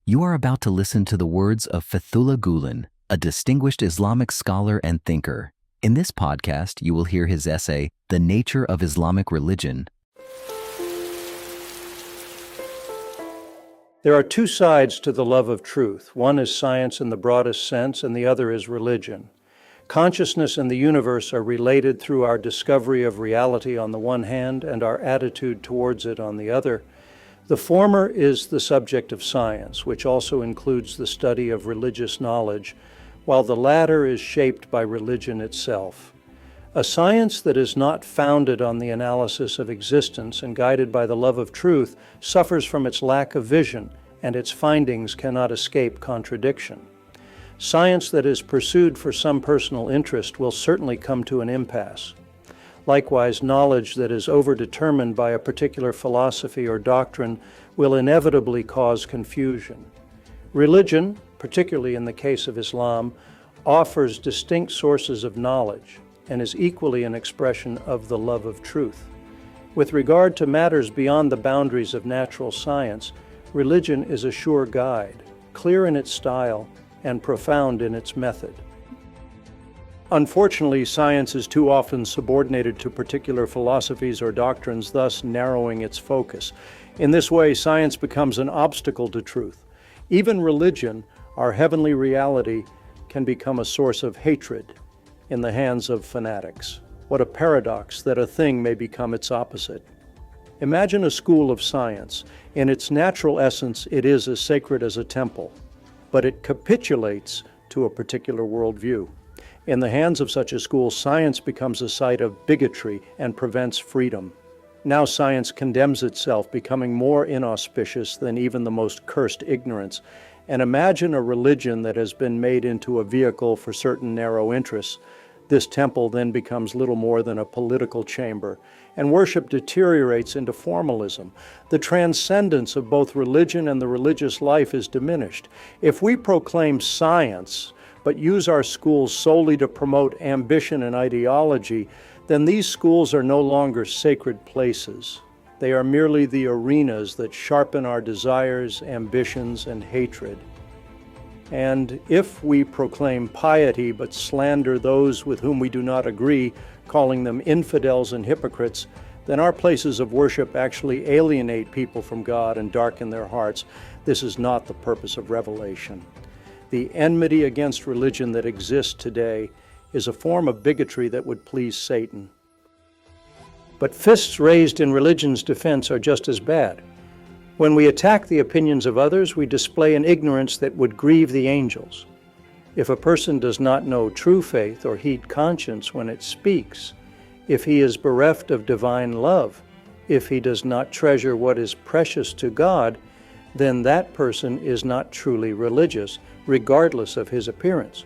You are about to listen to the words of Fethullah Gulen, a distinguished Islamic scholar and thinker. In this podcast, you will hear his essay, The Nature of Islamic Religion. There are two sides to the love of truth. One is science in the broadest sense, and the other is religion. Consciousness and the universe are related through our discovery of reality on the one hand and our attitude towards it on the other. The former is the subject of science, which also includes the study of religious knowledge, while the latter is shaped by religion itself. A science that is not founded on the analysis of existence and guided by the love of truth suffers from its lack of vision, and its findings cannot escape contradiction. Science that is pursued for some personal interest will certainly come to an impasse. Likewise, knowledge that is overdetermined by a particular philosophy or doctrine will inevitably cause confusion. Religion, particularly in the case of Islam, offers distinct sources of knowledge and is equally an expression of the love of truth. With regard to matters beyond the boundaries of natural science, religion is a sure guide, clear in its style and profound in its method. Unfortunately, science is too often subordinated to particular philosophies or doctrines, thus narrowing its focus. In this way, science becomes an obstacle to truth. Even religion, our heavenly reality, can become a source of hatred in the hands of fanatics. What a paradox that a thing may become its opposite. Imagine a school of science. In its natural essence, it is as sacred as a temple, but it capitulates to a particular worldview. In the hands of such a school, science becomes a site of bigotry and prevents freedom. Now science condemns itself, becoming more inauspicious than even the most cursed ignorance. And imagine a religion that has been made into a vehicle for certain narrow interests. This temple then becomes little more than a political chamber, and worship deteriorates into formalism. The transcendence of both religion and the religious life is diminished. If we proclaim science, but use our schools solely to promote ambition and ideology, then these schools are no longer sacred places. They are merely the arenas that sharpen our desires, ambitions, and hatred. And if we proclaim piety but slander those with whom we do not agree, calling them infidels and hypocrites, then our places of worship actually alienate people from God and darken their hearts. This is not the purpose of revelation. The enmity against religion that exists today is a form of bigotry that would please Satan. But fists raised in religion's defense are just as bad. When we attack the opinions of others, we display an ignorance that would grieve the angels. If a person does not know true faith or heed conscience when it speaks, if he is bereft of divine love, if he does not treasure what is precious to God, then that person is not truly religious, regardless of his appearance.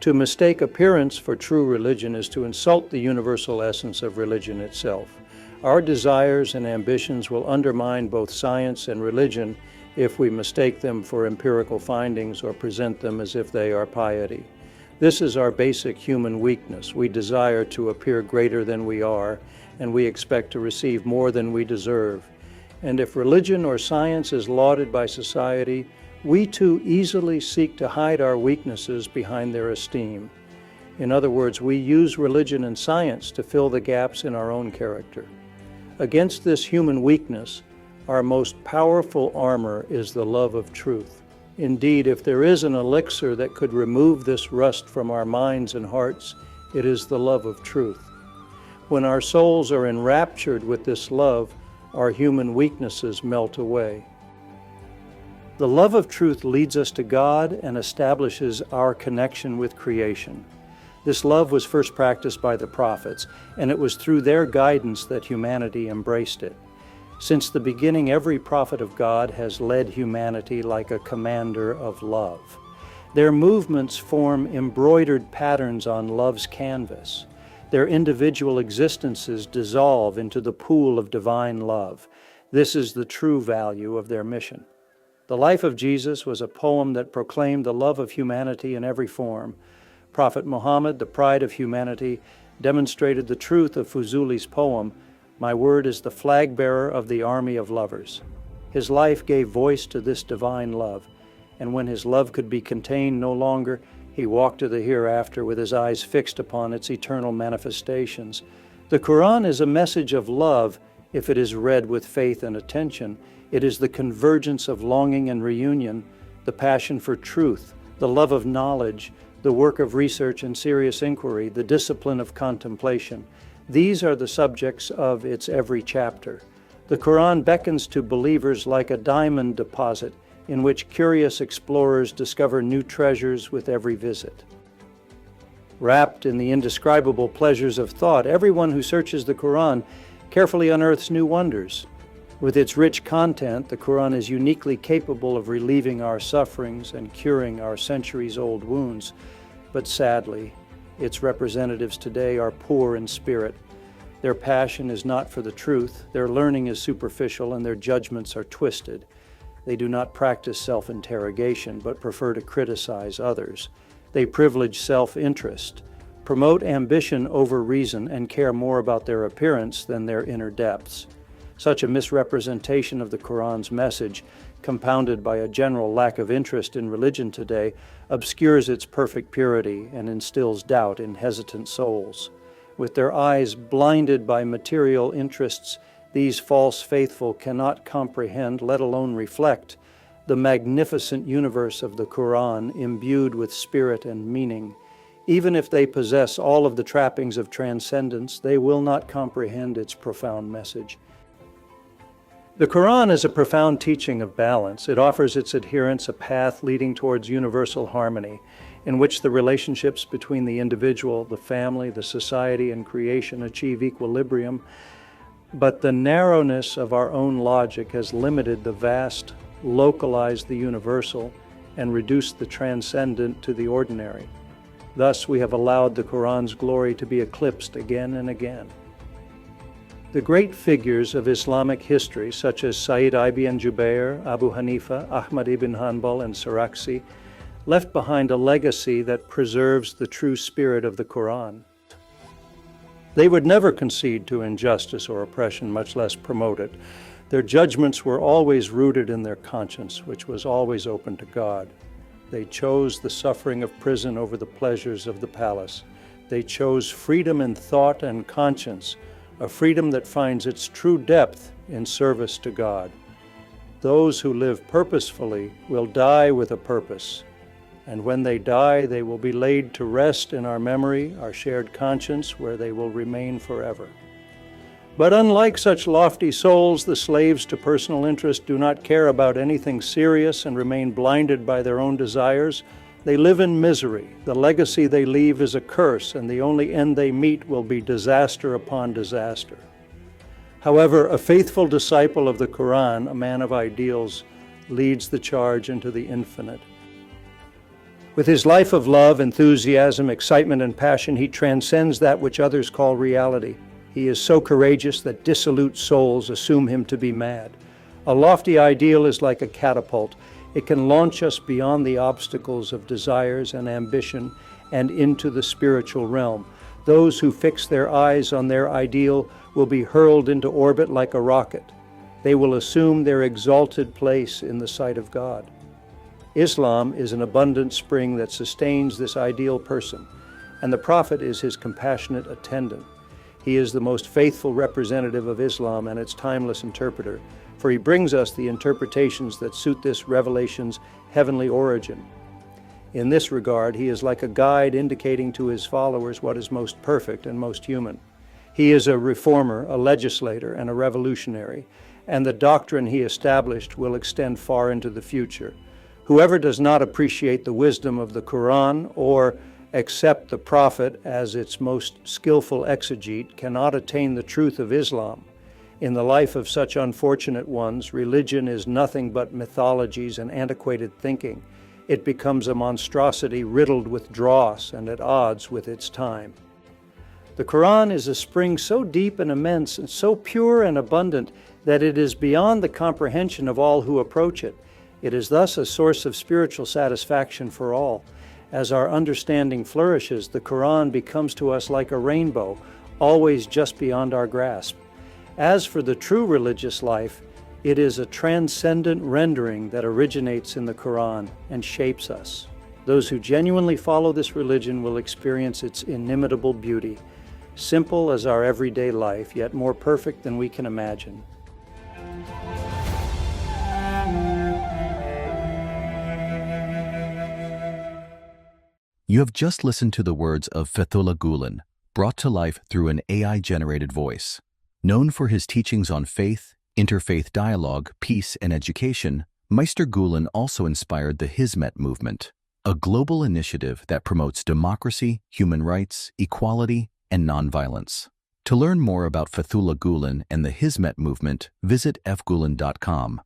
To mistake appearance for true religion is to insult the universal essence of religion itself. Our desires and ambitions will undermine both science and religion if we mistake them for empirical findings or present them as if they are piety. This is our basic human weakness. We desire to appear greater than we are, and we expect to receive more than we deserve. And if religion or science is lauded by society, we too easily seek to hide our weaknesses behind their esteem. In other words, we use religion and science to fill the gaps in our own character. Against this human weakness, our most powerful armor is the love of truth. Indeed, if there is an elixir that could remove this rust from our minds and hearts, it is the love of truth. When our souls are enraptured with this love, our human weaknesses melt away. The love of truth leads us to God and establishes our connection with creation. This love was first practiced by the prophets, and it was through their guidance that humanity embraced it. Since the beginning, every prophet of God has led humanity like a commander of love. Their movements form embroidered patterns on love's canvas. Their individual existences dissolve into the pool of divine love. This is the true value of their mission. The life of Jesus was a poem that proclaimed the love of humanity in every form. Prophet Muhammad, the pride of humanity, demonstrated the truth of Fuzouli's poem, "My word is the flag bearer of the army of lovers." His life gave voice to this divine love. and when his love could be contained no longer, he walked to the hereafter with his eyes fixed upon its eternal manifestations. The Qur'an is a message of love if it is read with faith and attention. It is the convergence of longing and reunion, the passion for truth, the love of knowledge, the work of research and serious inquiry, the discipline of contemplation. These are the subjects of its every chapter. The Qur'an beckons to believers like a diamond deposit in which curious explorers discover new treasures with every visit. Wrapped in the indescribable pleasures of thought, everyone who searches the Qur'an carefully unearths new wonders. With its rich content, the Qur'an is uniquely capable of relieving our sufferings and curing our centuries-old wounds. But sadly, its representatives today are poor in spirit. Their passion is not for the truth, their learning is superficial, and their judgments are twisted. They do not practice self-interrogation, but prefer to criticize others. They privilege self-interest, promote ambition over reason, and care more about their appearance than their inner depths. Such a misrepresentation of the Qur'an's message, compounded by a general lack of interest in religion today, obscures its perfect purity and instills doubt in hesitant souls. With their eyes blinded by material interests, these false faithful cannot comprehend, let alone reflect, the magnificent universe of the Qur'an imbued with spirit and meaning. Even if they possess all of the trappings of transcendence, they will not comprehend its profound message. The Qur'an is a profound teaching of balance. It offers its adherents a path leading towards universal harmony, in which the relationships between the individual, the family, the society, and creation achieve equilibrium. But the narrowness of our own logic has limited the vast, localized the universal, and reduced the transcendent to the ordinary. Thus, we have allowed the Qur'an's glory to be eclipsed again and again. The great figures of Islamic history, such as Sayyid ibn Jubair, Abu Hanifa, Ahmad ibn Hanbal, and Sarakhsi, left behind a legacy that preserves the true spirit of the Qur'an. They would never concede to injustice or oppression, much less promote it. Their judgments were always rooted in their conscience, which was always open to God. They chose the suffering of prison over the pleasures of the palace. They chose freedom in thought and conscience, a freedom that finds its true depth in service to God. Those who live purposefully will die with a purpose, and when they die, they will be laid to rest in our memory, our shared conscience, where they will remain forever. But unlike such lofty souls, the slaves to personal interest do not care about anything serious and remain blinded by their own desires. They live in misery. The legacy they leave is a curse, and the only end they meet will be disaster upon disaster. However, a faithful disciple of the Qur'an, a man of ideals, leads the charge into the infinite. With his life of love, enthusiasm, excitement, and passion, he transcends that which others call reality. He is so courageous that dissolute souls assume him to be mad. A lofty ideal is like a catapult. It can launch us beyond the obstacles of desires and ambition and into the spiritual realm. Those who fix their eyes on their ideal will be hurled into orbit like a rocket. They will assume their exalted place in the sight of God. Islam is an abundant spring that sustains this ideal person, and the Prophet is his compassionate attendant. He is the most faithful representative of Islam and its timeless interpreter, for he brings us the interpretations that suit this revelation's heavenly origin. In this regard, he is like a guide indicating to his followers what is most perfect and most human. He is a reformer, a legislator, and a revolutionary, and the doctrine he established will extend far into the future. Whoever does not appreciate the wisdom of the Qur'an or accept the Prophet as its most skillful exegete cannot attain the truth of Islam. In the life of such unfortunate ones, religion is nothing but mythologies and antiquated thinking. It becomes a monstrosity riddled with dross and at odds with its time. The Qur'an is a spring so deep and immense and so pure and abundant that it is beyond the comprehension of all who approach it. It is thus a source of spiritual satisfaction for all. As our understanding flourishes, the Qur'an becomes to us like a rainbow, always just beyond our grasp. As for the true religious life, It is a transcendent rendering that originates in the Qur'an and shapes us. Those who genuinely follow this religion will experience its inimitable beauty, simple as our everyday life, yet more perfect than we can imagine. You have just listened to the words of Fethullah Gulen, brought to life through an AI-generated voice. Known for his teachings on faith, interfaith dialogue, peace, and education, Meister Gulen also inspired the Hizmet movement, a global initiative that promotes democracy, human rights, equality, and nonviolence. To learn more about Fethullah Gulen and the Hizmet movement, visit fgulen.com.